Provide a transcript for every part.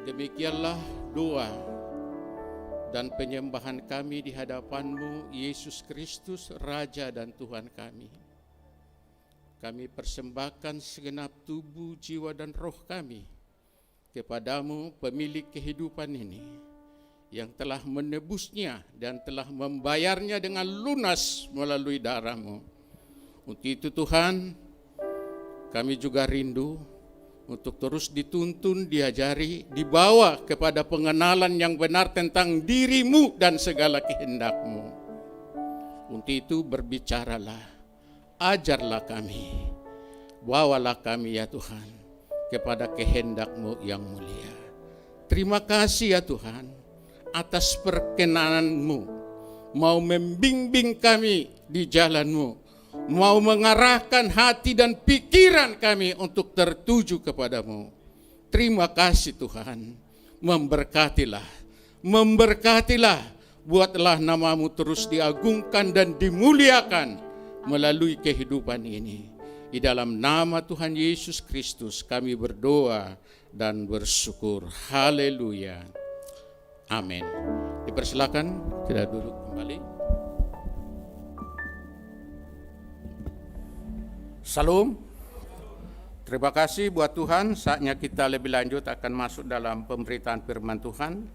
Demikianlah doa dan penyembahan kami di hadapan-Mu, Yesus Kristus, Raja dan Tuhan kami. Kami persembahkan segenap tubuh, jiwa, dan roh kami kepada-Mu, pemilik kehidupan ini, yang telah menebusnya dan telah membayarnya dengan lunas melalui darah-Mu. Untuk itu Tuhan, kami juga rindu untuk terus dituntun, diajari, dibawa kepada pengenalan yang benar tentang diri-Mu dan segala kehendak-Mu. Untuk itu berbicaralah, ajarlah kami, bawalah kami ya Tuhan kepada kehendak-Mu yang mulia. Terima kasih ya Tuhan atas perkenanan-Mu, mau membimbing kami di jalan-Mu, mau mengarahkan hati dan pikiran kami untuk tertuju kepadamu. Terima kasih Tuhan. Memberkatilah, buatlah nama-Mu terus diagungkan dan dimuliakan melalui kehidupan ini. Di dalam nama Tuhan Yesus Kristus kami berdoa dan bersyukur. Haleluya. Amin. Dipersilakan kita duduk kembali. Salam. Terima kasih buat Tuhan. Saatnya kita lebih lanjut akan masuk dalam pemberitaan firman Tuhan.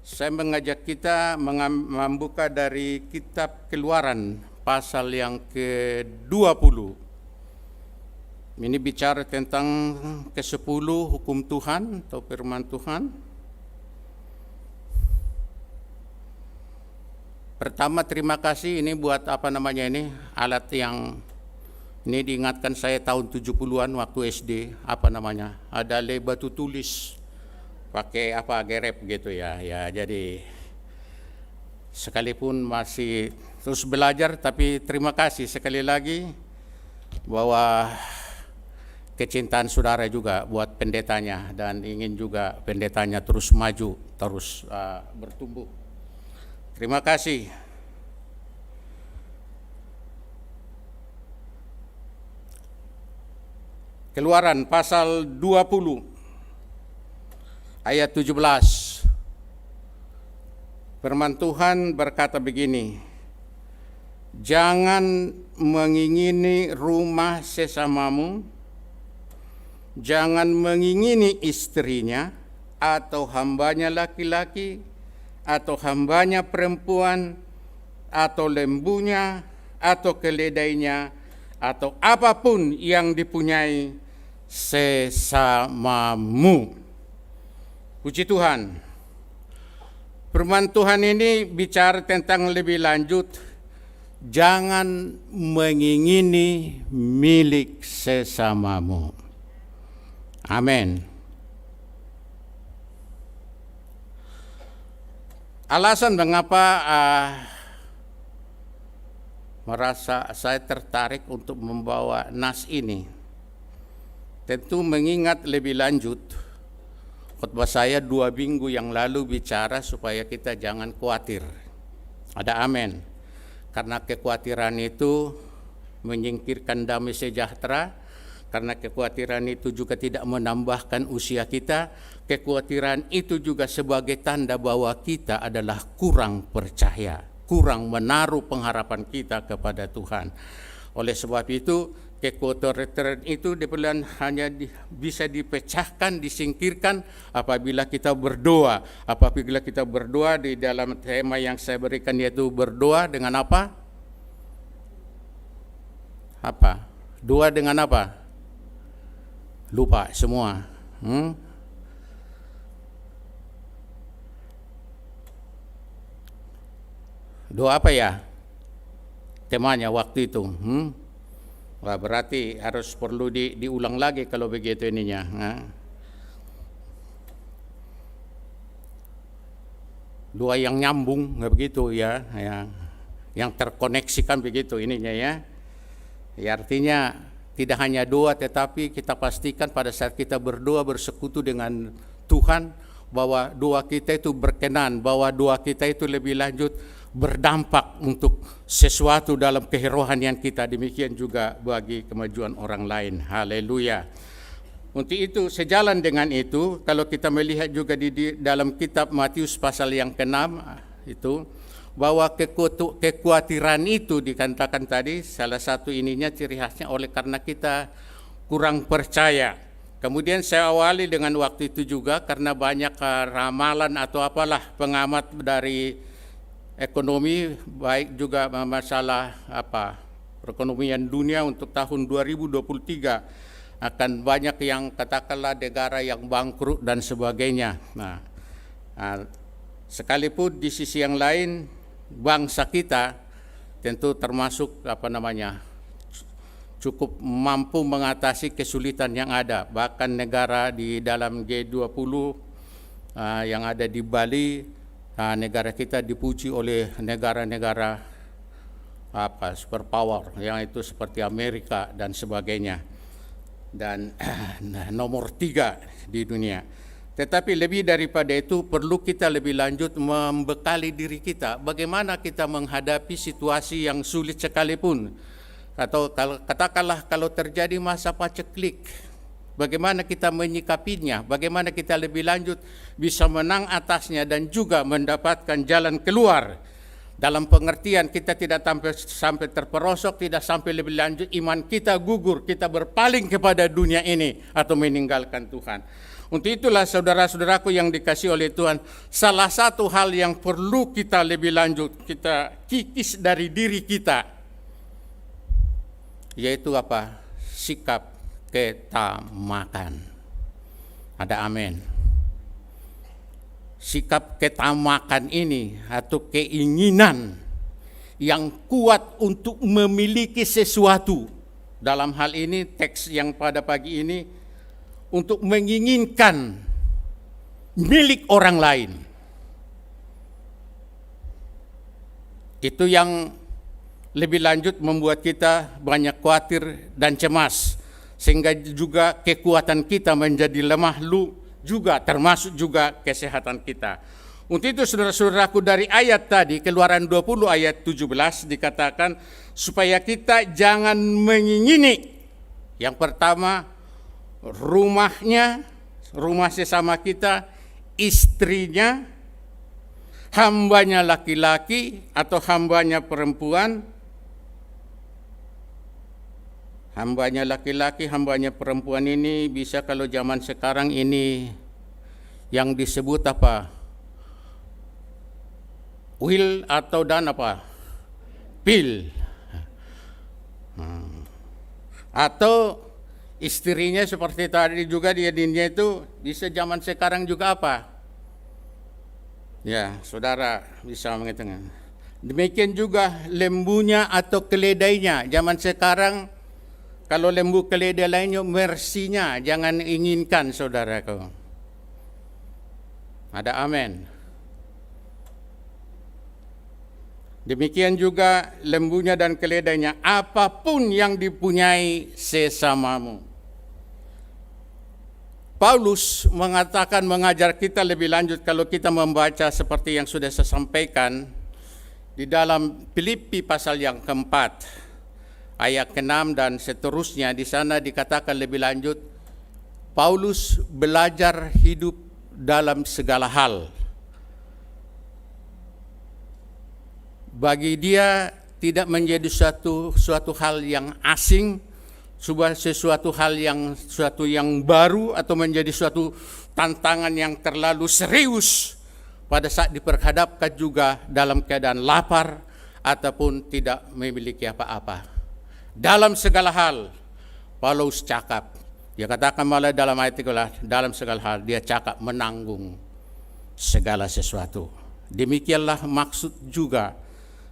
Saya mengajak kita membuka dari kitab Keluaran pasal yang ke-20. Ini bicara tentang ke-10 hukum Tuhan atau firman Tuhan. Pertama, terima kasih ini buat alat yang ini diingatkan saya tahun 70-an waktu SD, ada batu tulis pakai gerep gitu ya. Ya, jadi sekalipun masih terus belajar, tapi terima kasih sekali lagi bahwa kecintaan saudara juga buat pendetanya dan ingin juga pendetanya terus maju, terus bertumbuh. Terima kasih. Keluaran pasal 20 ayat 17. Firman Tuhan berkata begini, jangan mengingini rumah sesamamu, jangan mengingini istrinya, atau hambanya laki-laki, atau hambanya perempuan, atau lembunya, atau keledainya, atau apapun yang dipunyai sesamamu. Puji Tuhan. Firman Tuhan ini bicara tentang lebih lanjut, jangan mengingini milik sesamamu. Amin. Alasan mengapa merasa saya tertarik untuk membawa nas ini, tentu mengingat lebih lanjut khotbah saya 2 minggu yang lalu bicara supaya kita jangan khawatir. Ada amin. Karena kekhawatiran itu menyingkirkan damai sejahtera, karena kekhawatiran itu juga tidak menambahkan usia kita, kekhawatiran itu juga sebagai tanda bahwa kita adalah kurang percaya, kurang menaruh pengharapan kita kepada Tuhan. Oleh sebab itu, kekhawatiran itu hanya bisa dipecahkan, disingkirkan apabila kita berdoa. Apabila kita berdoa di dalam tema yang saya berikan, yaitu berdoa dengan apa? Doa dengan apa? Lupa semua. Doa apa ya? Temanya waktu itu. Wah, berarti harus perlu diulang lagi kalau begitu ininya. Doa yang nyambung, nggak begitu ya, yang terkoneksikan begitu ininya ya. Ya, artinya tidak hanya doa, tetapi kita pastikan pada saat kita berdoa bersekutu dengan Tuhan, bahwa doa kita itu berkenan, bahwa doa kita itu lebih lanjut berdampak untuk sesuatu dalam kerohanian kita, demikian juga bagi kemajuan orang lain. Haleluya. Untuk itu, sejalan dengan itu, kalau kita melihat juga di dalam kitab Matius pasal yang ke-6 itu, bahwa kekhawatiran itu dikatakan tadi, salah satu ininya ciri khasnya oleh karena kita kurang percaya. Kemudian saya awali dengan waktu itu juga karena banyak ramalan atau apalah pengamat dari ekonomi, baik juga masalah perekonomian dunia untuk tahun 2023. Akan banyak yang katakanlah negara yang bangkrut dan sebagainya. Sekalipun di sisi yang lain bangsa kita tentu termasuk cukup mampu mengatasi kesulitan yang ada. Bahkan negara di dalam G20 yang ada di Bali, negara kita dipuji oleh negara-negara superpower yang itu seperti Amerika dan sebagainya. Dan nomor 3 di dunia. Tetapi lebih daripada itu perlu kita lebih lanjut membekali diri kita. Bagaimana kita menghadapi situasi yang sulit sekalipun. Atau katakanlah kalau terjadi masa paceklik, bagaimana kita menyikapinya, bagaimana kita lebih lanjut bisa menang atasnya dan juga mendapatkan jalan keluar. Dalam pengertian kita tidak sampai terperosok, tidak sampai lebih lanjut iman kita gugur, kita berpaling kepada dunia ini atau meninggalkan Tuhan. Untuk itulah saudara-saudaraku yang dikasihi oleh Tuhan, salah satu hal yang perlu kita lebih lanjut, kita kikis dari diri kita, yaitu sikap ketamakan. Ada amin. Sikap ketamakan ini atau keinginan yang kuat untuk memiliki sesuatu. Dalam hal ini teks yang pada pagi ini untuk menginginkan milik orang lain. Itu yang lebih lanjut membuat kita banyak khawatir dan cemas. Sehingga juga kekuatan kita menjadi lemah juga termasuk juga kesehatan kita. Untuk itu saudara-saudaraku dari ayat tadi Keluaran 20 ayat 17 dikatakan supaya kita jangan mengingini. Yang pertama rumah sesama kita, istrinya, hambanya laki-laki atau hambanya perempuan. Hambanya laki-laki, hambanya perempuan ini bisa kalau zaman sekarang ini yang disebut will atau pil. Atau istrinya seperti tadi juga dinya itu bisa zaman sekarang juga ya saudara bisa mengatakan. Demikian juga lembunya atau keledainya zaman sekarang. Kalau lembu keledai lainnya, mersinya jangan inginkan saudaraku. Ada amin. Demikian juga lembunya dan keledainya, apapun yang dipunyai sesamamu. Paulus mengajar kita lebih lanjut kalau kita membaca seperti yang sudah saya sampaikan di dalam Filipi pasal yang keempat. Ayat ke-6 dan seterusnya, di sana dikatakan lebih lanjut, Paulus belajar hidup dalam segala hal. Bagi dia tidak menjadi suatu hal yang asing, sesuatu yang baru atau menjadi suatu tantangan yang terlalu serius pada saat diperhadapkan juga dalam keadaan lapar ataupun tidak memiliki apa-apa. Dalam segala hal, Paulus cakap. Dia katakan malah dalam ayat itu dalam segala hal dia cakap menanggung segala sesuatu. Demikianlah maksud juga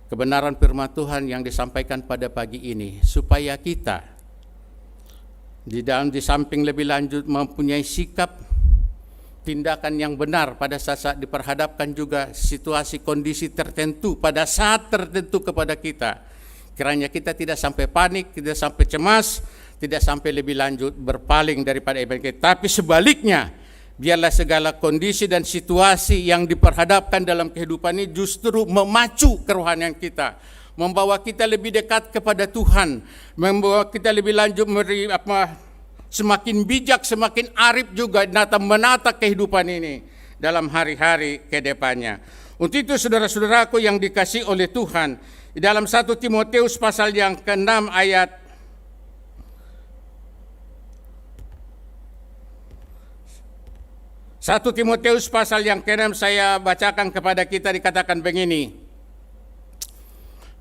kebenaran firman Tuhan yang disampaikan pada pagi ini, supaya kita di samping lebih lanjut mempunyai sikap tindakan yang benar pada saat diperhadapkan juga situasi kondisi tertentu pada saat tertentu kepada kita. Kiranya kita tidak sampai panik, tidak sampai cemas, tidak sampai lebih lanjut berpaling daripada iman kita. Tapi sebaliknya, biarlah segala kondisi dan situasi yang diperhadapkan dalam kehidupan ini justru memacu kerohanian kita, membawa kita lebih dekat kepada Tuhan, membawa kita lebih lanjut semakin bijak, semakin arif juga menata kehidupan ini dalam hari-hari ke depannya. Untuk itu saudara-saudaraku yang dikasihi oleh Tuhan, di dalam 1 Timotius pasal yang ke-6 ayat 1 Timotius pasal yang ke-6 saya bacakan kepada kita, dikatakan begini.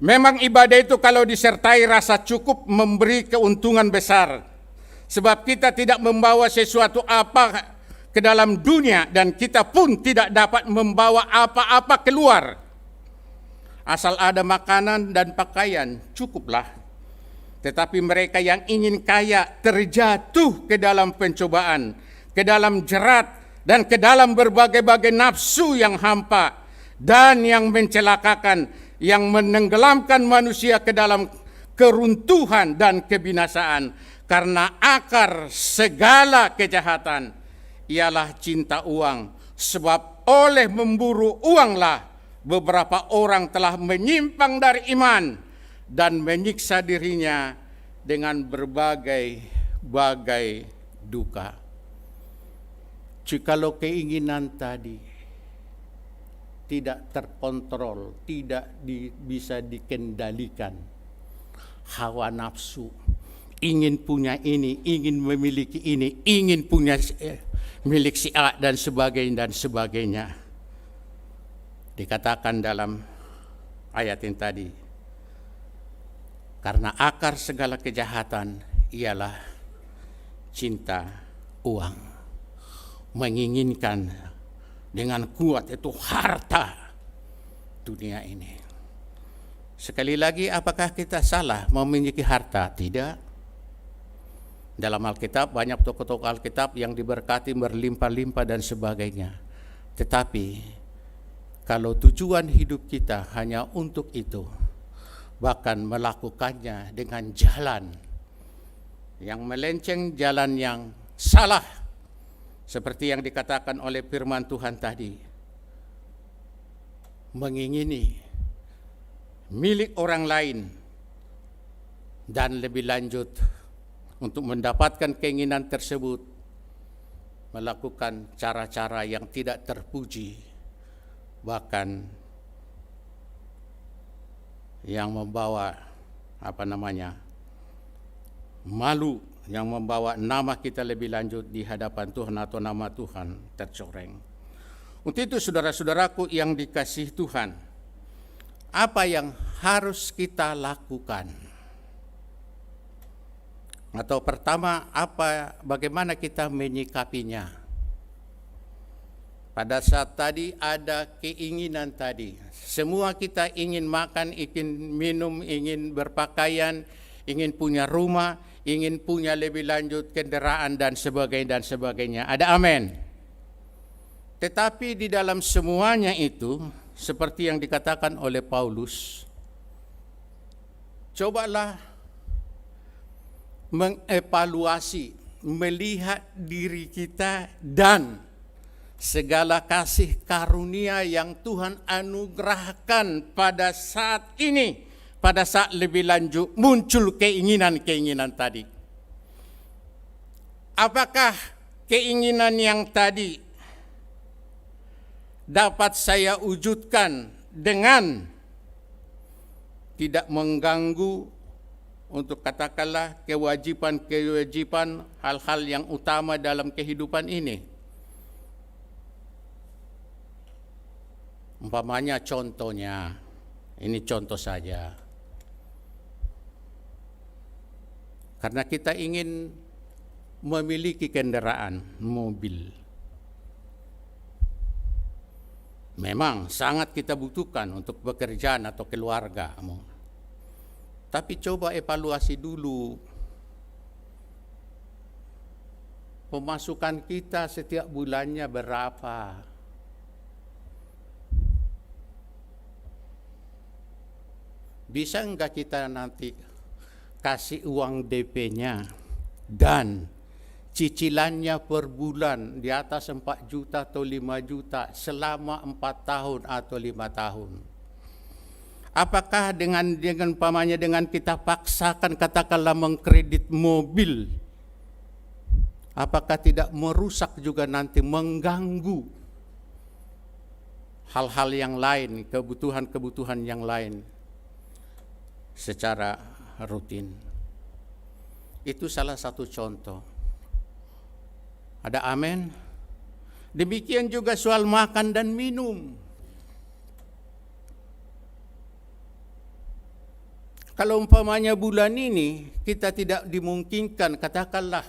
Memang ibadah itu kalau disertai rasa cukup memberi keuntungan besar. Sebab kita tidak membawa sesuatu apa ke dalam dunia dan kita pun tidak dapat membawa apa-apa keluar. Asal ada makanan dan pakaian, cukuplah. Tetapi mereka yang ingin kaya terjatuh ke dalam pencobaan, ke dalam jerat, dan ke dalam berbagai-bagai nafsu yang hampa dan yang mencelakakan, yang menenggelamkan manusia ke dalam keruntuhan dan kebinasaan. Karena akar segala kejahatan ialah cinta uang. Sebab oleh memburu uanglah beberapa orang telah menyimpang dari iman dan menyiksa dirinya dengan berbagai-bagai duka. Jikalau keinginan tadi tidak terkontrol, tidak bisa dikendalikan, hawa nafsu, ingin punya ini, ingin memiliki ini, ingin punya milik si A dan sebagainya. Dikatakan dalam ayat yang tadi, karena akar segala kejahatan ialah cinta uang. Menginginkan dengan kuat itu harta dunia ini. Sekali lagi, apakah kita salah memiliki harta? Tidak. Dalam Alkitab banyak tokoh-tokoh Alkitab yang diberkati berlimpah-limpah dan sebagainya. Tetapi kalau tujuan hidup kita hanya untuk itu, bahkan melakukannya dengan jalan yang melenceng, jalan yang salah, seperti yang dikatakan oleh firman Tuhan tadi, mengingini milik orang lain, dan lebih lanjut untuk mendapatkan keinginan tersebut, melakukan cara-cara yang tidak terpuji, bahkan yang membawa malu, yang membawa nama kita lebih lanjut di hadapan Tuhan atau nama Tuhan tercoreng. Untuk itu saudara-saudaraku yang dikasihi Tuhan, apa yang harus kita lakukan? Atau pertama, bagaimana kita menyikapinya? Pada saat tadi ada keinginan tadi. Semua kita ingin makan, ingin minum, ingin berpakaian, ingin punya rumah, ingin punya lebih lanjut kendaraan dan sebagainya. Ada amin. Tetapi di dalam semuanya itu, seperti yang dikatakan oleh Paulus, cobalah mengevaluasi, melihat diri kita dan segala kasih karunia yang Tuhan anugerahkan pada saat ini, pada saat lebih lanjut muncul keinginan-keinginan tadi. Apakah keinginan yang tadi dapat saya wujudkan dengan tidak mengganggu untuk katakanlah kewajiban hal-hal yang utama dalam kehidupan ini? Umpamanya contohnya, ini contoh saja. Karena kita ingin memiliki kendaraan, mobil. Memang sangat kita butuhkan untuk pekerjaan atau keluarga. Tapi coba evaluasi dulu. Pemasukan kita setiap bulannya berapa? Bisa enggak kita nanti kasih uang DP-nya dan cicilannya per bulan di atas 4 juta atau 5 juta selama 4 tahun atau 5 tahun? Apakah dengan kita paksakan katakanlah mengkredit mobil Apakah tidak merusak juga nanti, mengganggu hal-hal yang lain, kebutuhan-kebutuhan yang lain secara rutin? Itu salah satu contoh. Ada amin? Demikian juga soal makan dan minum. Kalau umpamanya bulan ini kita tidak dimungkinkan, katakanlah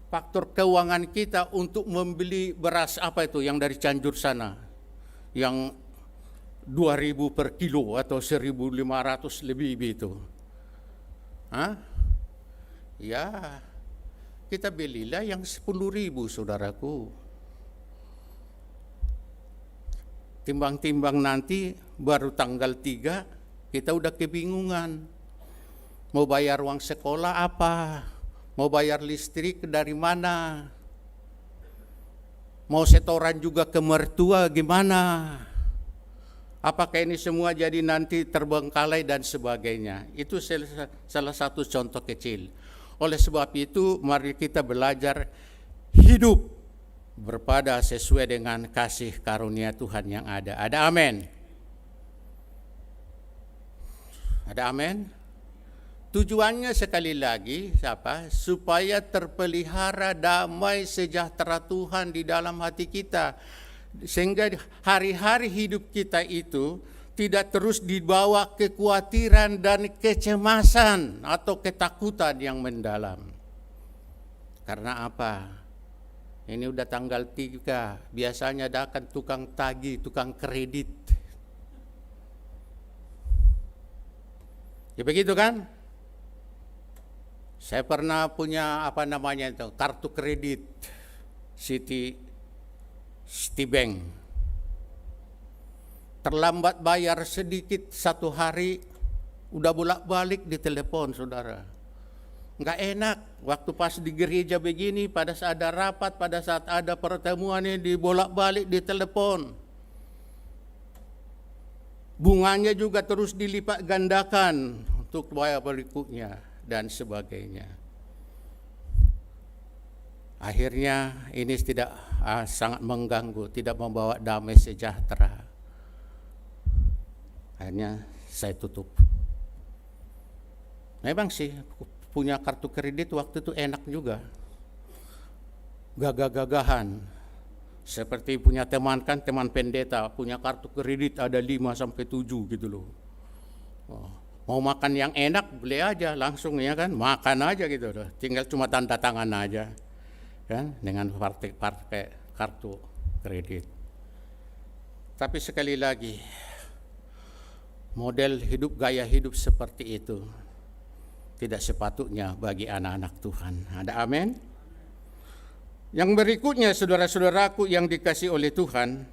faktor keuangan kita untuk membeli beras apa itu yang dari Cianjur sana, yang 2.000 per kilo atau 1.500 lebih itu. Ya, kita belilah yang 10.000, saudaraku. Timbang-timbang nanti baru tanggal 3 kita udah kebingungan. Mau bayar uang sekolah apa? Mau bayar listrik dari mana? Mau setoran juga ke mertua gimana? Apakah ini semua jadi nanti terbengkalai dan sebagainya? Itu salah satu contoh kecil. Oleh sebab itu mari kita belajar hidup berpada sesuai dengan kasih karunia Tuhan yang ada. Ada amin? Ada amin? Tujuannya sekali lagi apa? Supaya terpelihara damai sejahtera Tuhan di dalam hati kita. Sehingga hari-hari hidup kita itu tidak terus dibawa kekhawatiran dan kecemasan atau ketakutan yang mendalam. Karena apa? Ini udah tanggal 3, biasanya datang tukang tagih, tukang kredit. Ya begitu kan? Saya pernah punya kartu kredit Citibank. Terlambat bayar sedikit 1 hari, udah bolak-balik di telepon, saudara. Nggak enak, waktu pas di gereja begini, pada saat ada rapat, pada saat ada pertemuan ini dibolak-balik di telepon. Bunganya juga terus dilipat gandakan untuk bayar berikutnya dan sebagainya. Akhirnya ini tidak sangat mengganggu, tidak membawa damai sejahtera. Akhirnya saya tutup. Memang sih punya kartu kredit waktu itu enak juga. Gagah-gagahan. Seperti punya teman pendeta, punya kartu kredit ada 5 sampai 7 gitu loh. Mau makan yang enak, beli aja langsung ya kan, makan aja gitu loh. Tinggal cuma tanda tangan aja. Kan dengan pakai kartu kredit. Tapi sekali lagi, model hidup, gaya hidup seperti itu tidak sepatutnya bagi anak-anak Tuhan. Ada amin? Yang berikutnya, saudara-saudaraku yang dikasihi oleh Tuhan,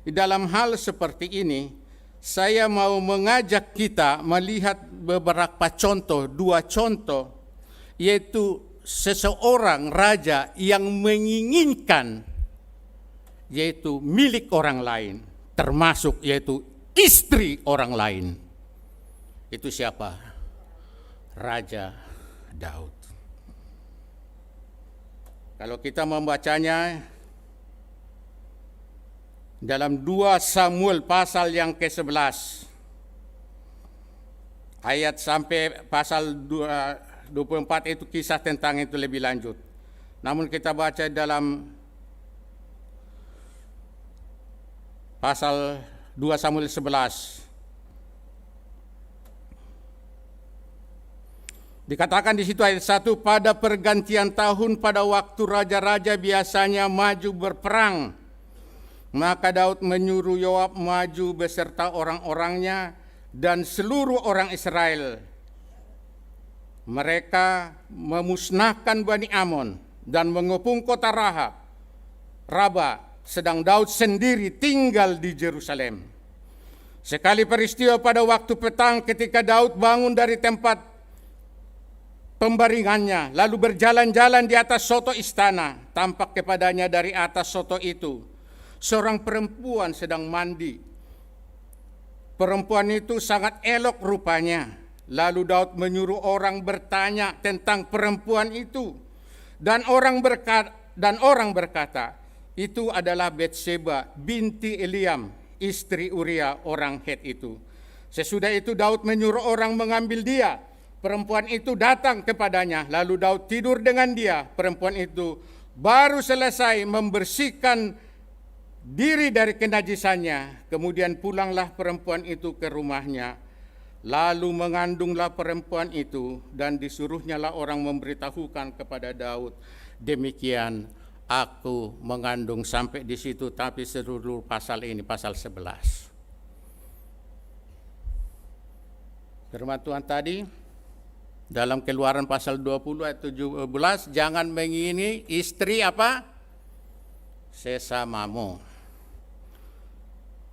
di dalam hal seperti ini, saya mau mengajak kita melihat beberapa contoh, 2 contoh, yaitu seseorang raja yang menginginkan, yaitu milik orang lain, termasuk yaitu istri orang lain. Itu siapa? Raja Daud. Kalau kita membacanya dalam 2 Samuel pasal yang ke-11 ayat sampai pasal 24 itu kisah tentang itu lebih lanjut. Namun kita baca dalam pasal 2 Samuel 11. Dikatakan di situ ayat 1, pada pergantian tahun pada waktu raja-raja biasanya maju berperang, maka Daud menyuruh Yoab maju beserta orang-orangnya dan seluruh orang Israel. Mereka memusnahkan Bani Amon dan mengepung kota Raba, sedang Daud sendiri tinggal di Yerusalem. Sekali peristiwa pada waktu petang ketika Daud bangun dari tempat pembaringannya, lalu berjalan-jalan di atas soto istana. Tampak kepadanya dari atas soto itu seorang perempuan sedang mandi. Perempuan itu sangat elok rupanya. Lalu Daud menyuruh orang bertanya tentang perempuan itu. Dan orang berkata, itu adalah Batseba binti Eliam, istri Uria orang Het itu. Sesudah itu Daud menyuruh orang mengambil dia. Perempuan itu datang kepadanya, lalu Daud tidur dengan dia. Perempuan itu baru selesai membersihkan diri dari kenajisannya. Kemudian pulanglah perempuan itu ke rumahnya. Lalu mengandunglah perempuan itu dan disuruhnyalah orang memberitahukan kepada Daud, demikian aku mengandung. Sampai di situ, tapi seluruh pasal ini pasal 11. Firman Tuhan tadi dalam Keluaran pasal 20 ayat 17, jangan mengingini istri apa? Sesamamu.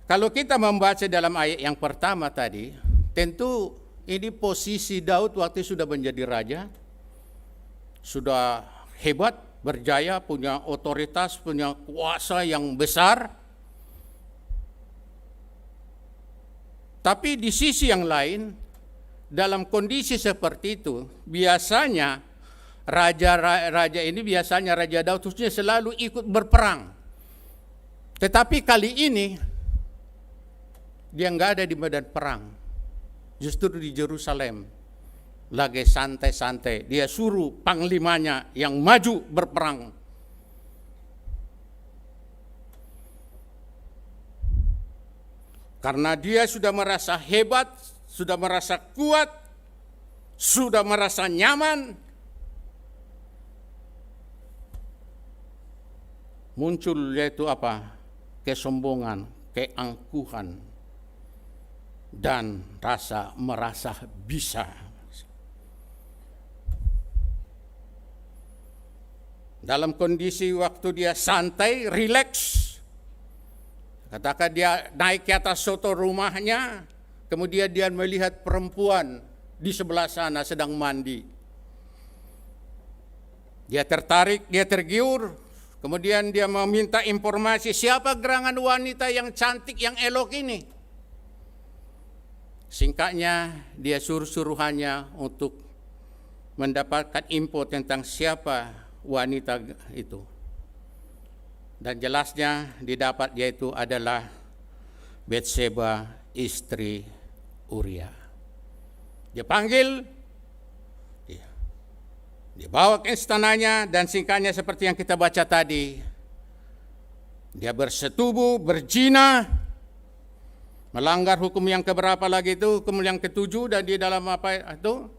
Kalau kita membaca dalam ayat yang pertama tadi, tentu ini posisi Daud waktu sudah menjadi raja, sudah hebat, berjaya, punya otoritas, punya kuasa yang besar. Tapi di sisi yang lain, dalam kondisi seperti itu, biasanya raja ini, biasanya Raja Daud khususnya selalu ikut berperang. Tetapi kali ini, dia nggak ada di medan perang. Justru di Yerusalem, lagi santai-santai. Dia suruh panglimanya yang maju berperang. Karena dia sudah merasa hebat, sudah merasa kuat, sudah merasa nyaman, muncul yaitu apa? Kesombongan, keangkuhan, dan merasa bisa. Dalam kondisi waktu dia santai, rileks, katakan dia naik ke atas soto rumahnya, kemudian dia melihat perempuan di sebelah sana sedang mandi. Dia tertarik, dia tergiur, kemudian dia meminta informasi, siapa gerangan wanita yang cantik, yang elok ini. Singkatnya, dia suruh-suruhannya untuk mendapatkan info tentang siapa wanita itu. Dan jelasnya didapat, yaitu adalah Batseba, istri Uria. Dia panggil, dibawa ke istananya, dan singkatnya seperti yang kita baca tadi, dia bersetubuh, berzina, melanggar hukum yang keberapa lagi itu, kemudian yang ketujuh, dan di dalam apa itu?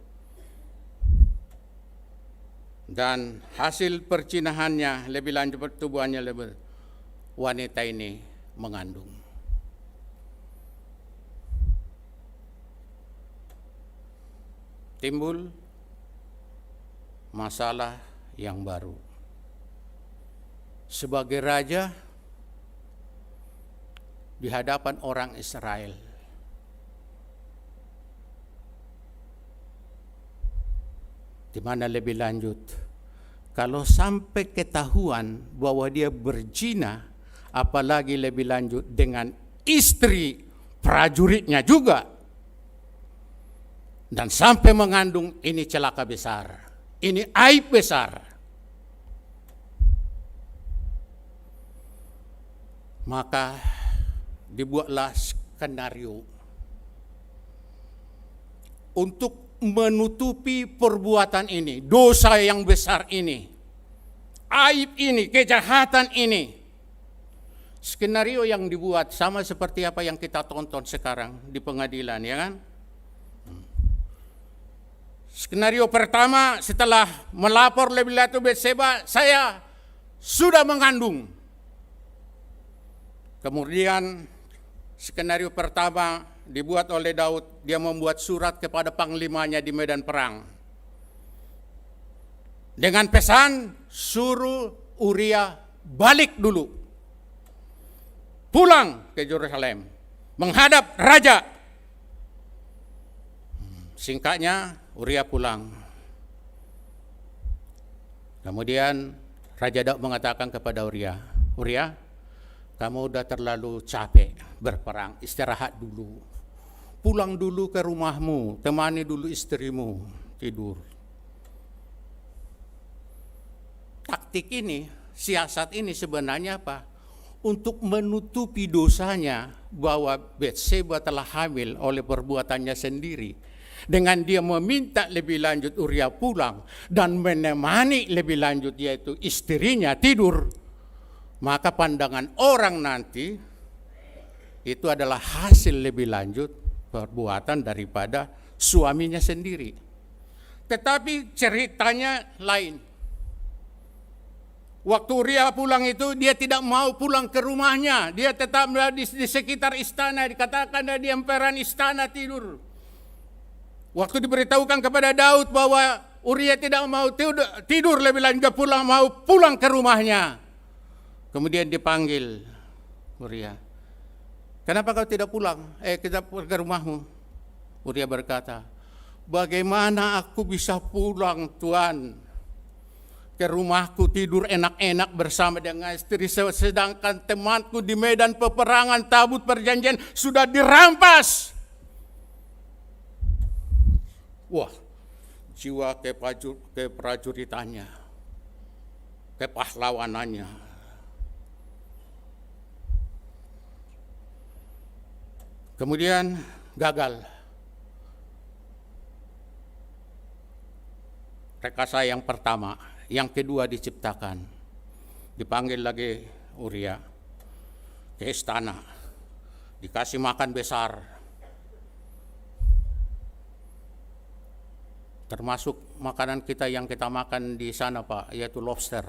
Dan hasil perzinahannya lebih lanjut, pertubuhannya lebih, wanita ini mengandung. Timbul masalah yang baru. Sebagai raja di hadapan orang Israel, di mana lebih lanjut, kalau sampai ketahuan bahwa dia berzina, apalagi lebih lanjut dengan istri prajuritnya juga, dan sampai mengandung, ini celaka besar, ini aib besar. Maka dibuatlah skenario untuk menutupi perbuatan ini, dosa yang besar ini, aib ini, kejahatan ini. Skenario yang dibuat sama seperti apa yang kita tonton sekarang di pengadilan, ya kan? Skenario pertama, setelah melapor lebih lanjut Batseba, saya sudah mengandung. Kemudian skenario pertama dibuat oleh Daud, dia membuat surat kepada panglimanya di medan perang. Dengan pesan, suruh Uria balik dulu. Pulang ke Yerusalem, menghadap raja. Singkatnya, Uria pulang. Kemudian Raja Daud mengatakan kepada Uria, Uria, kamu udah terlalu capek berperang, istirahat dulu. Pulang dulu ke rumahmu, temani dulu istrimu, tidur. taktik ini, siasat ini sebenarnya apa? Untuk menutupi dosanya bahwa Batseba telah hamil oleh perbuatannya sendiri. Dengan dia meminta lebih lanjut Uria pulang dan menemani lebih lanjut yaitu istrinya tidur, maka pandangan orang nanti itu adalah hasil lebih lanjut perbuatan daripada suaminya sendiri. Tetapi ceritanya lain. Waktu Uria pulang itu dia tidak mau pulang ke rumahnya. Dia tetap di sekitar istana. Dikatakan di emperan istana tidur. Waktu diberitahukan kepada Daud bahwa Uria tidak mau tidur lebih lanjut mau pulang ke rumahnya. Kemudian dipanggil Uria. Kenapa kau tidak pulang? Kita ke rumahmu. Uria berkata, bagaimana aku bisa pulang Tuan? Ke rumahku tidur enak-enak bersama dengan istri, sedangkan temanku di medan peperangan tabut perjanjian sudah dirampas. Wah, jiwa keprajuritannya, kepahlawanannya. Kemudian gagal. Rekayasa yang pertama, yang kedua diciptakan. Dipanggil lagi Uria ke istana, dikasih makan besar, termasuk makanan kita yang kita makan di sana Pak, yaitu lobster,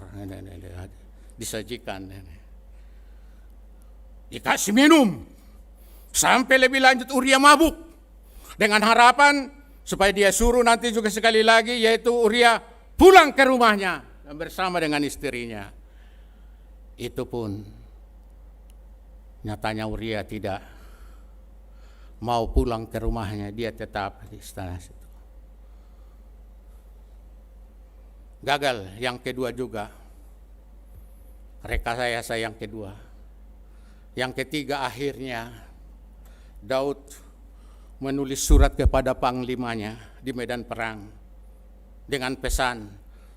disajikan. Dikasih minum, sampai lebih lanjut Uria mabuk, dengan harapan supaya dia suruh nanti juga sekali lagi, yaitu Uria pulang ke rumahnya bersama dengan istrinya. Itu pun nyatanya Uria tidak mau pulang ke rumahnya, dia tetap di istana situ. Gagal yang kedua juga, rekayasa yang kedua. Yang ketiga akhirnya Daud menulis surat kepada panglimanya di medan perang dengan pesan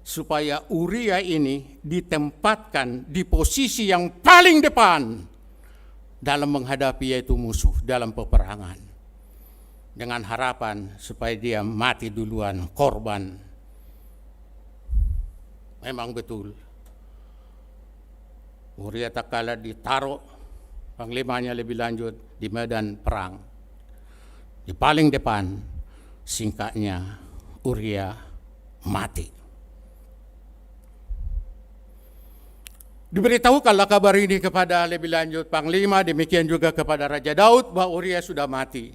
supaya Uria ini ditempatkan di posisi yang paling depan dalam menghadapi yaitu musuh dalam peperangan, dengan harapan supaya dia mati duluan, korban. Memang betul, Uria tak kalah ditaruh panglimanya lebih lanjut di medan perang di paling depan. Singkatnya Uria mati. Diberitahukanlah kabar ini kepada lebih lanjut panglima, demikian juga kepada Raja Daud bahwa Uria sudah mati.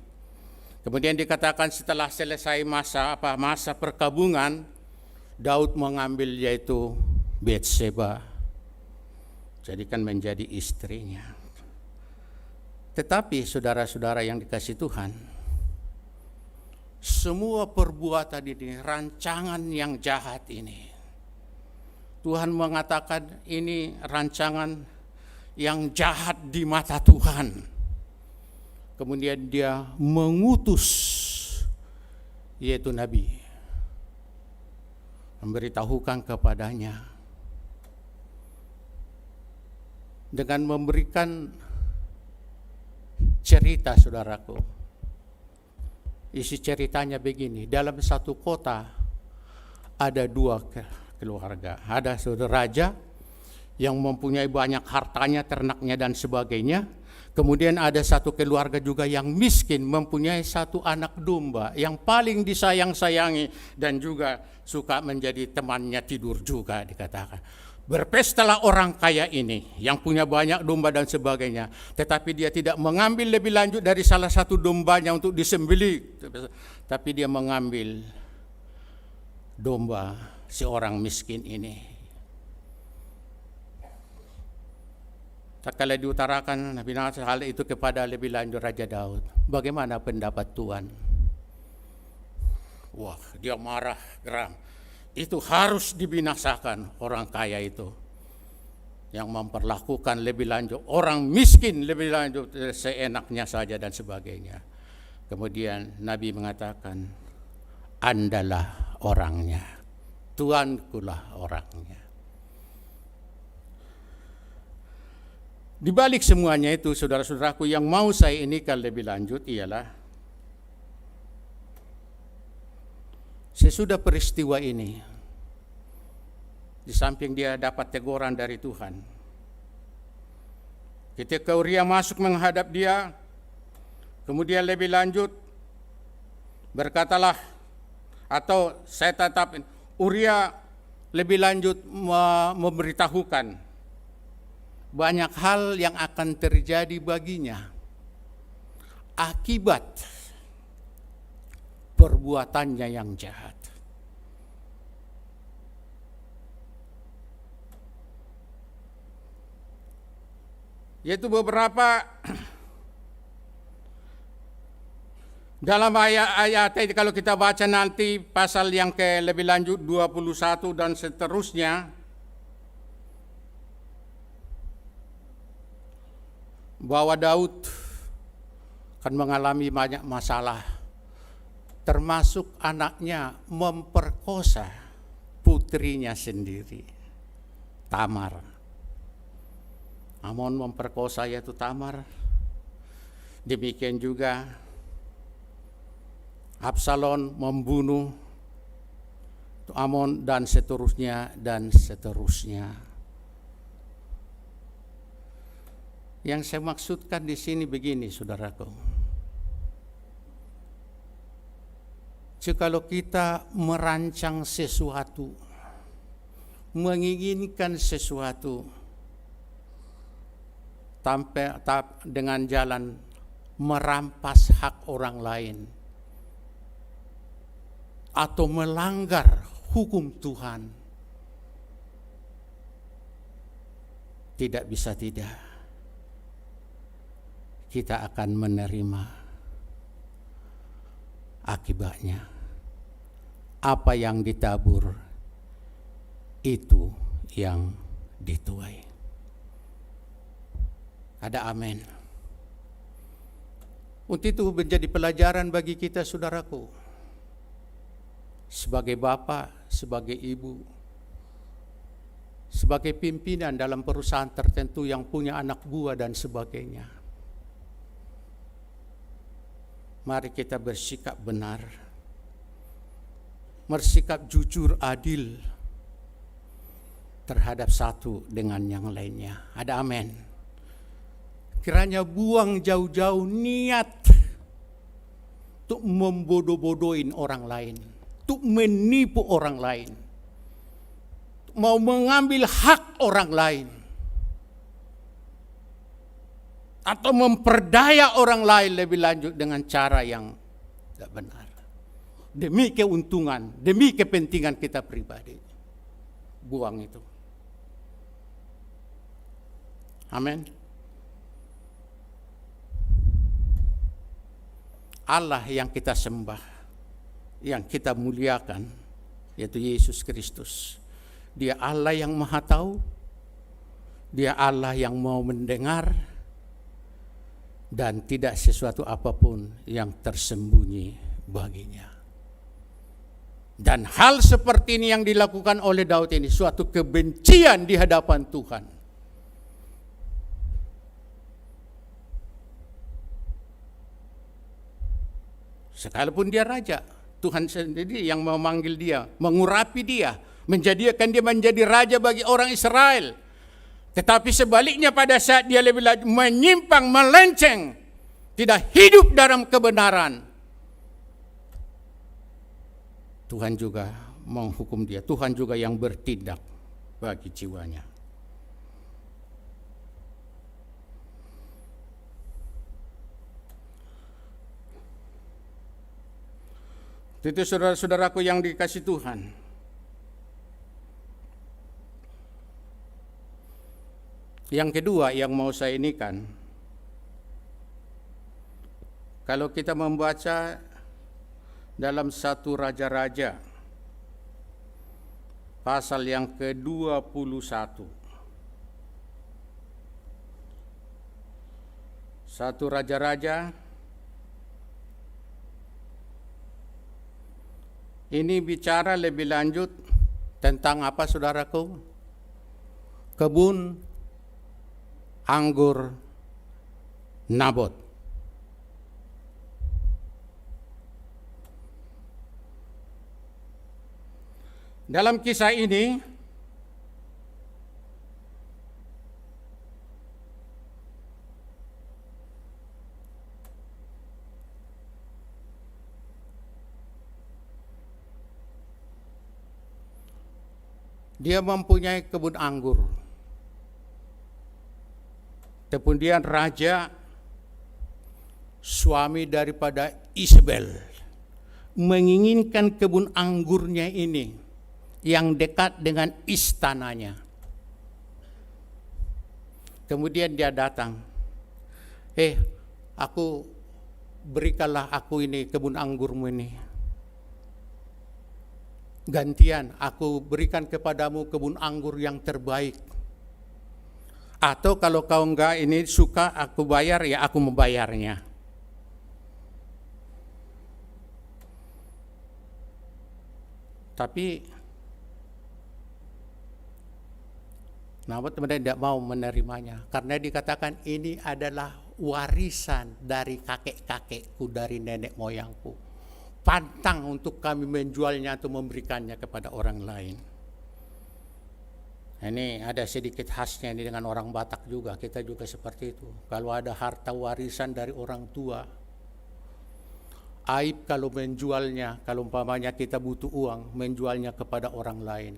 Kemudian dikatakan setelah selesai masa perkabungan, Daud mengambil yaitu Batseba, jadikan menjadi istrinya. Tetapi saudara-saudara yang dikasihi Tuhan, semua perbuatan ini, rancangan yang jahat ini, Tuhan mengatakan ini rancangan yang jahat di mata Tuhan. Kemudian dia mengutus yaitu Nabi, memberitahukan kepadanya dengan memberikan cerita, saudaraku. Isi ceritanya begini, dalam satu kota ada dua keluarga. Ada saudara raja yang mempunyai banyak hartanya, ternaknya dan sebagainya. Kemudian ada satu keluarga juga yang miskin, mempunyai satu anak domba yang paling disayang-sayangi dan juga suka menjadi temannya tidur juga, dikatakan. Berpestalah orang kaya ini yang punya banyak domba dan sebagainya, tetapi dia tidak mengambil lebih lanjut dari salah satu dombanya untuk disembelih, tapi dia mengambil domba seorang miskin ini. Tatkala diutarakan Nabi hal itu kepada lebih lanjut Raja Daud, bagaimana pendapat Tuhan? Wah, dia marah, geram. Itu harus dibinasakan orang kaya itu, yang memperlakukan lebih lanjut orang miskin lebih lanjut seenaknya saja dan sebagainya. Kemudian Nabi mengatakan, Andalah orangnya, Tuankulah orangnya. Di balik semuanya itu, saudara-saudaraku, yang mau saya inikan lebih lanjut ialah sesudah peristiwa ini, di samping dia dapat teguran dari Tuhan, ketika Uria masuk menghadap dia, kemudian lebih lanjut, berkatalah, atau saya tetapin, Uria lebih lanjut memberitahukan banyak hal yang akan terjadi baginya akibat perbuatannya yang jahat. Yaitu beberapa dalam ayat-ayat kalau kita baca nanti pasal yang ke lebih lanjut 21 dan seterusnya, bahwa Daud akan mengalami banyak masalah, termasuk anaknya memperkosa putrinya sendiri, Tamar. Amnon memperkosa yaitu Tamar. Demikian juga Absalom membunuh Amnon dan seterusnya dan seterusnya. Yang saya maksudkan di sini begini, saudaraku. Jikalau kita merancang sesuatu, menginginkan sesuatu, dengan jalan merampas hak orang lain, atau melanggar hukum Tuhan, tidak bisa tidak, kita akan menerima akibatnya. Apa yang ditabur, itu yang dituai. Ada amin. Untuk itu menjadi pelajaran bagi kita, saudaraku, sebagai bapak, sebagai ibu, sebagai pimpinan dalam perusahaan tertentu yang punya anak buah dan sebagainya. Mari kita bersikap benar, bersikap jujur, adil terhadap satu dengan yang lainnya. Ada amin. Kiranya buang jauh-jauh niat untuk membodoh-bodohin orang lain, untuk menipu orang lain, mau mengambil hak orang lain, atau memperdaya orang lain lebih lanjut dengan cara yang tidak benar, demi keuntungan, demi kepentingan kita pribadi. Buang itu. Amin. Allah yang kita sembah, yang kita muliakan, yaitu Yesus Kristus. Dia Allah yang Maha Tahu, Dia Allah yang mau mendengar, dan tidak sesuatu apapun yang tersembunyi baginya. Dan hal seperti ini yang dilakukan oleh Daud ini suatu kebencian di hadapan Tuhan. Sekalipun dia raja, Tuhan sendiri yang memanggil dia, mengurapi dia, menjadikan dia menjadi raja bagi orang Israel. Tetapi sebaliknya pada saat dia lebih lanjut menyimpang, melenceng, tidak hidup dalam kebenaran, Tuhan juga menghukum dia. Tuhan juga yang bertindak bagi jiwanya. Itu saudara-saudaraku yang dikasih Tuhan. Yang kedua yang mau saya inikan, kalau kita membaca dalam 1 Raja-Raja pasal yang ke-21, 1 Raja-Raja ini bicara lebih lanjut tentang apa, saudaraku? Kebun anggur Nabot. Dalam kisah ini dia mempunyai kebun anggur. Kemudian raja, suami daripada Isabel, menginginkan kebun anggurnya ini yang dekat dengan istananya. Kemudian dia datang, berikanlah aku ini kebun anggurmu ini. Gantian aku berikan kepadamu kebun anggur yang terbaik. Atau kalau kau enggak ini suka aku bayar, ya aku membayarnya. Tapi Nabot tidak mau menerimanya karena dikatakan ini adalah warisan dari kakek-kakekku, dari nenek moyangku. Pantang untuk kami menjualnya atau memberikannya kepada orang lain. Ini ada sedikit khasnya ini dengan orang Batak juga, kita juga seperti itu. Kalau ada harta warisan dari orang tua, aib kalau menjualnya, kalau umpamanya kita butuh uang, menjualnya kepada orang lain.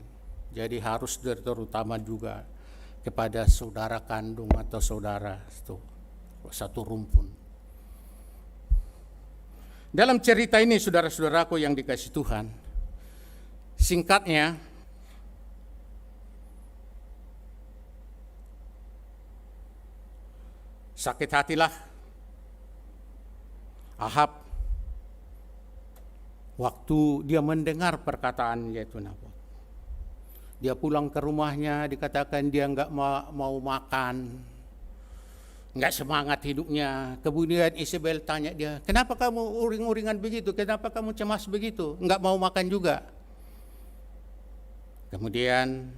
Jadi harus terutama juga kepada saudara kandung atau saudara itu satu rumpun. Dalam cerita ini saudara-saudaraku yang dikasihi Tuhan, singkatnya sakit hatilah Ahab waktu dia mendengar perkataan yaitu Nabot. Dia pulang ke rumahnya, dikatakan dia enggak mau makan, enggak semangat hidupnya. Kemudian Isabel tanya dia, kenapa kamu uring-uringan begitu? Kenapa kamu cemas begitu? Enggak mau makan juga. Kemudian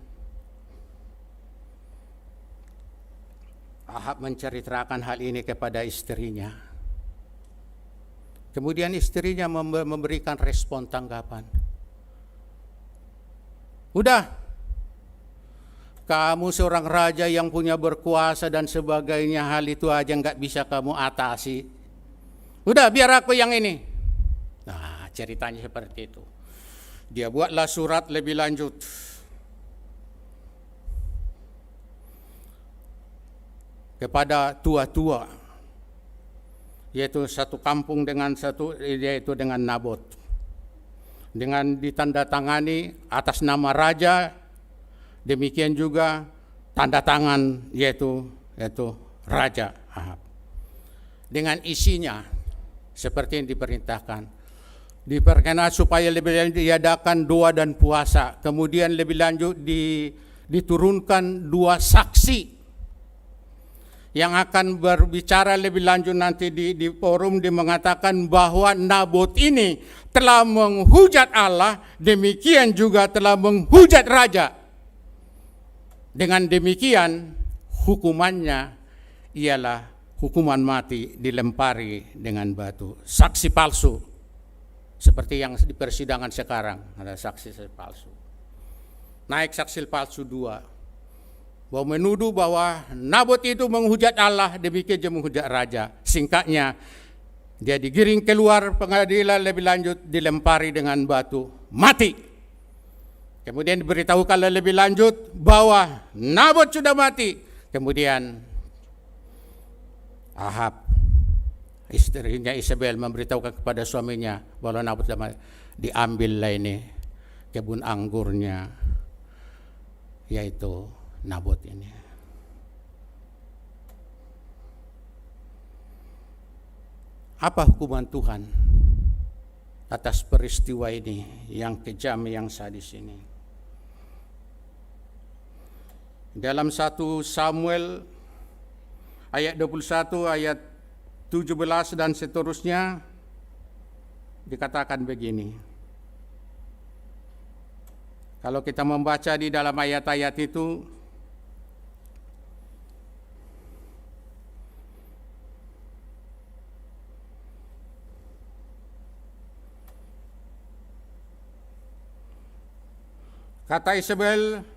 Ahab menceritakan hal ini kepada istrinya. Kemudian istrinya memberikan respon tanggapan. Udah, kamu seorang raja yang punya berkuasa dan sebagainya, hal itu aja nggak bisa kamu atasi. Udah, biar aku yang ini. Nah, ceritanya seperti itu. Dia buatlah surat lebih lanjut. Kepada tua-tua, yaitu satu kampung yaitu dengan Nabot. Dengan ditandatangani atas nama raja, demikian juga tanda tangan yaitu Raja Ahab. Dengan isinya seperti yang diperintahkan. Diperkenan supaya lebih lanjut diadakan doa dan puasa. Kemudian lebih lanjut diturunkan 2 saksi yang akan berbicara lebih lanjut nanti di forum, dia mengatakan bahwa Nabot ini telah menghujat Allah, demikian juga telah menghujat raja. Dengan demikian hukumannya ialah hukuman mati, dilempari dengan batu. Saksi palsu, seperti yang di persidangan sekarang ada saksi palsu. Naik saksi palsu 2. Bahwa menuduh bahwa Nabot itu menghujat Allah, demikian juga menghujat raja. Singkatnya, dia digiring keluar pengadilan, lebih lanjut dilempari dengan batu, mati. Kemudian diberitahukan lebih lanjut bahwa Nabot sudah mati. Kemudian Ahab, istrinya Isabel, memberitahukan kepada suaminya bahwa Nabot sudah mati. Diambillah ini kebun anggurnya, yaitu Nabot ini. Apa hukuman Tuhan atas peristiwa ini yang kejam, yang sadis ini? Dalam 1 Samuel ayat 21, ayat 17 dan seterusnya dikatakan begini. Kalau kita membaca di dalam ayat-ayat itu, Kata Isabel,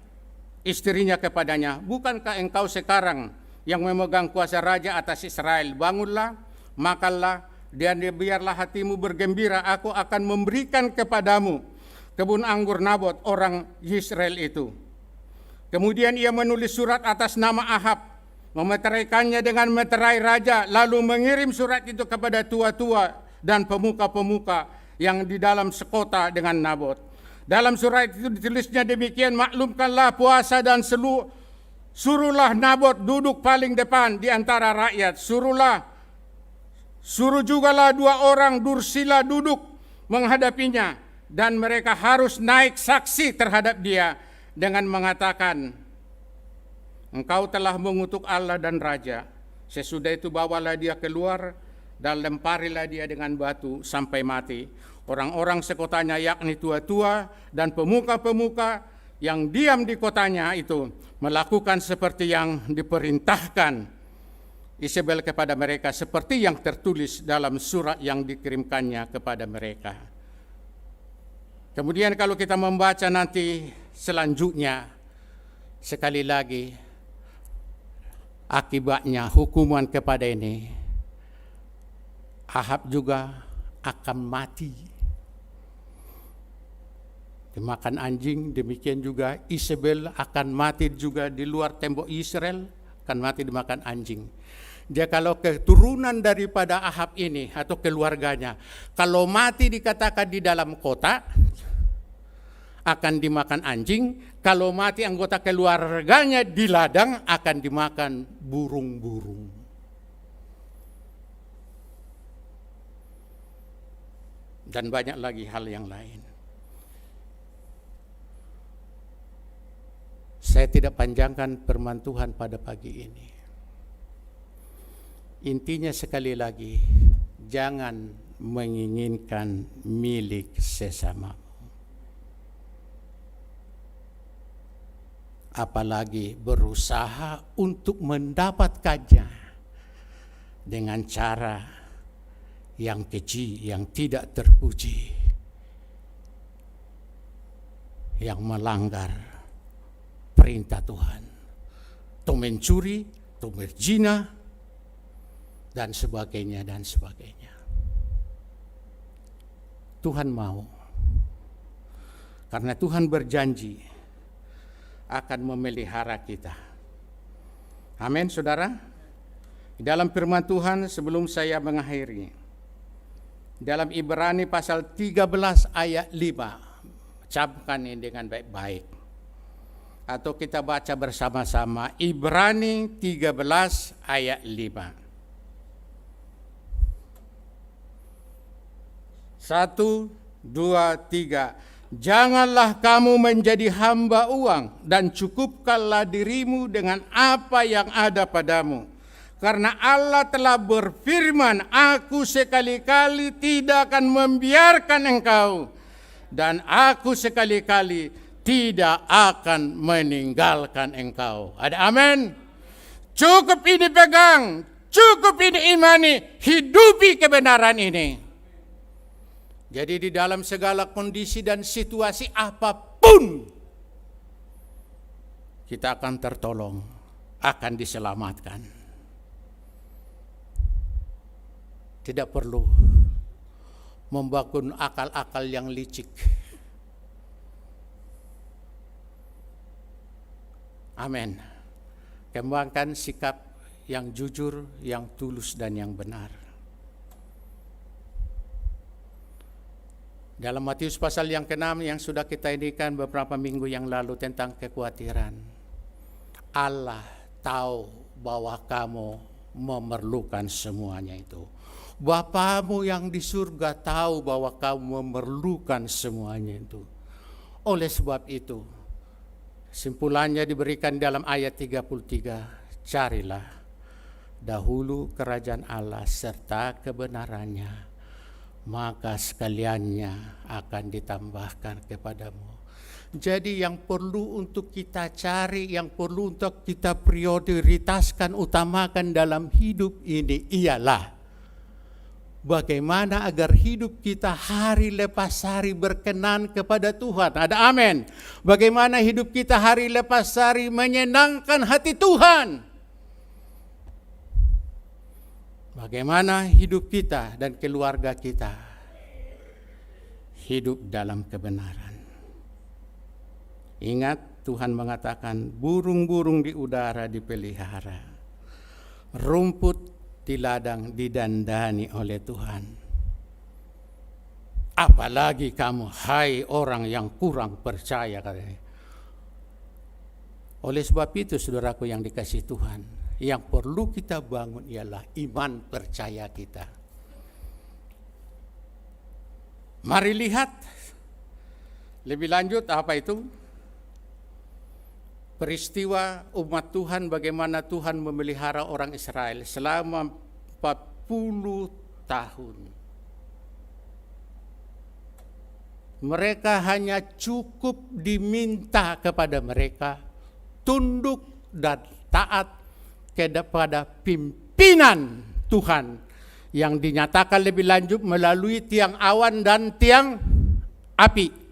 istrinya kepadanya, bukankah engkau sekarang yang memegang kuasa raja atas Israel? Bangunlah, makanlah, dan biarlah hatimu bergembira. Aku akan memberikan kepadamu kebun anggur Nabot orang Yisrael itu. Kemudian ia menulis surat atas nama Ahab, memeteraikannya dengan meterai raja, lalu mengirim surat itu kepada tua-tua dan pemuka-pemuka yang di dalam sekota dengan Nabot. Dalam surat itu ditulisnya demikian, maklumkanlah puasa dan suruhlah Nabot duduk paling depan di antara rakyat. Suruh jugalah 2 orang dursila duduk menghadapinya, dan mereka harus naik saksi terhadap dia dengan mengatakan, engkau telah mengutuk Allah dan raja. Sesudah itu bawalah dia keluar dan lemparilah dia dengan batu sampai mati. Orang-orang sekotanya, yakni tua-tua dan pemuka-pemuka yang diam di kotanya itu, melakukan seperti yang diperintahkan Isabel kepada mereka, seperti yang tertulis dalam surat yang dikirimkannya kepada mereka. Kemudian kalau kita membaca nanti selanjutnya, sekali lagi akibatnya hukuman kepada ini, Ahab juga akan mati dimakan anjing. Demikian juga Isabel akan mati juga di luar tembok Israel, akan mati dimakan anjing. Dia kalau keturunan daripada Ahab ini atau keluarganya, kalau mati dikatakan di dalam kota akan dimakan anjing, kalau mati anggota keluarganya di ladang akan dimakan burung-burung. Dan banyak lagi hal yang lain. Saya tidak panjangkan firman Tuhan pada pagi ini. Intinya sekali lagi, jangan menginginkan milik sesamamu. Apalagi berusaha untuk mendapatkannya dengan cara yang keji, yang tidak terpuji, yang melanggar perintah Tuhan, atau mencuri, atau berzina, dan sebagainya, dan sebagainya. Tuhan mau, karena Tuhan berjanji akan memelihara kita. Amin, saudara. Dalam firman Tuhan, sebelum saya mengakhiri, dalam Ibrani pasal 13 ayat 5, camkan ini dengan baik-baik, atau kita baca bersama-sama. Ibrani 13 ayat 5. 1, 2, 3. Janganlah kamu menjadi hamba uang, dan cukupkanlah dirimu dengan apa yang ada padamu. Karena Allah telah berfirman, aku sekali-kali tidak akan membiarkan engkau, dan aku sekali-kali tidak akan meninggalkan engkau. Ada amin? Cukup ini pegang, cukup ini imani, hidupi kebenaran ini. Jadi di dalam segala kondisi dan situasi apapun, kita akan tertolong, akan diselamatkan. Tidak perlu membangun akal-akal yang licik. Amin. Kembangkan sikap yang jujur, yang tulus, dan yang benar. Dalam Matius pasal yang ke-6 yang sudah kita indikan beberapa minggu yang lalu tentang kekhawatiran, Allah tahu bahwa kamu memerlukan semuanya itu. Bapamu yang di surga tahu bahwa kamu memerlukan semuanya itu. Oleh sebab itu, simpulannya diberikan dalam ayat 33, carilah dahulu kerajaan Allah serta kebenarannya, maka sekaliannya akan ditambahkan kepadamu. Jadi yang perlu untuk kita cari, yang perlu untuk kita prioritaskan, utamakan dalam hidup ini ialah bagaimana agar hidup kita hari lepas hari berkenan kepada Tuhan. Ada amin. Bagaimana hidup kita hari lepas hari menyenangkan hati Tuhan. Bagaimana hidup kita dan keluarga kita hidup dalam kebenaran. Ingat, Tuhan mengatakan burung-burung di udara dipelihara, rumput di ladang didandani oleh Tuhan. Apalagi kamu, hai orang yang kurang percaya, katanya. Oleh sebab itu, saudaraku yang dikasihi Tuhan, yang perlu kita bangun ialah iman percaya kita. Mari lihat lebih lanjut apa itu? Peristiwa umat Tuhan, bagaimana Tuhan memelihara orang Israel selama 40 tahun. Mereka hanya cukup diminta kepada mereka tunduk dan taat kepada pimpinan Tuhan yang dinyatakan lebih lanjut melalui tiang awan dan tiang api.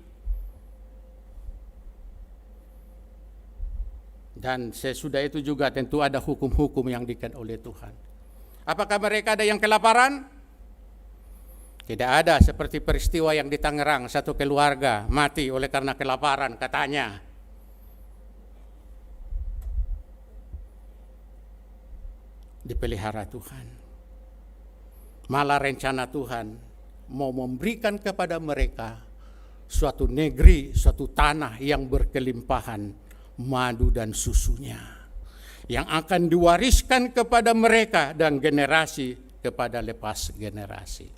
Dan sesudah itu juga tentu ada hukum-hukum yang diberikan oleh Tuhan. Apakah mereka ada yang kelaparan? Tidak ada, seperti peristiwa yang di Tangerang, satu keluarga mati oleh karena kelaparan katanya. Dipelihara Tuhan. Malah rencana Tuhan mau memberikan kepada mereka suatu negeri, suatu tanah yang berkelimpahan madu dan susunya, yang akan diwariskan kepada mereka dan generasi kepada lepas generasi.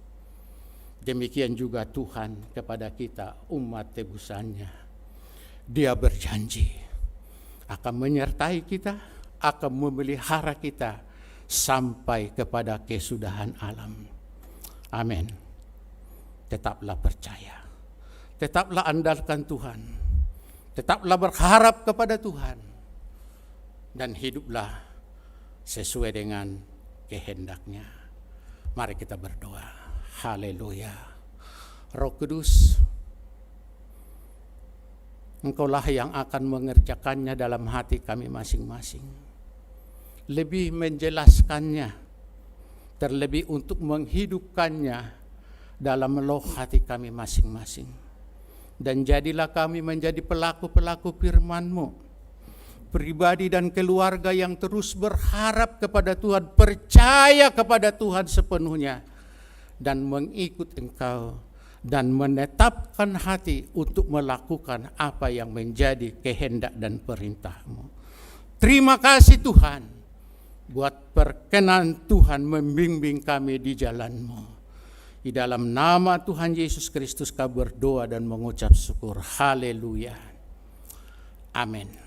Demikian juga Tuhan kepada kita, umat tebusannya. Dia berjanji akan menyertai kita, akan memelihara kita sampai kepada kesudahan alam. Amin. Tetaplah percaya, tetaplah andalkan Tuhan, tetaplah berharap kepada Tuhan, dan hiduplah sesuai dengan kehendak-Nya. Mari kita berdoa. Haleluya. Roh Kudus, Engkaulah yang akan mengerjakannya dalam hati kami masing-masing. Lebih menjelaskannya, terlebih untuk menghidupkannya dalam loh hati kami masing-masing. Dan jadilah kami menjadi pelaku-pelaku firman-Mu, pribadi dan keluarga yang terus berharap kepada Tuhan, percaya kepada Tuhan sepenuhnya, dan mengikut Engkau, dan menetapkan hati untuk melakukan apa yang menjadi kehendak dan perintah-Mu. Terima kasih Tuhan, buat perkenan Tuhan membimbing kami di jalan-Mu. Di dalam nama Tuhan Yesus Kristus kami berdoa dan mengucap syukur. Haleluya. Amin.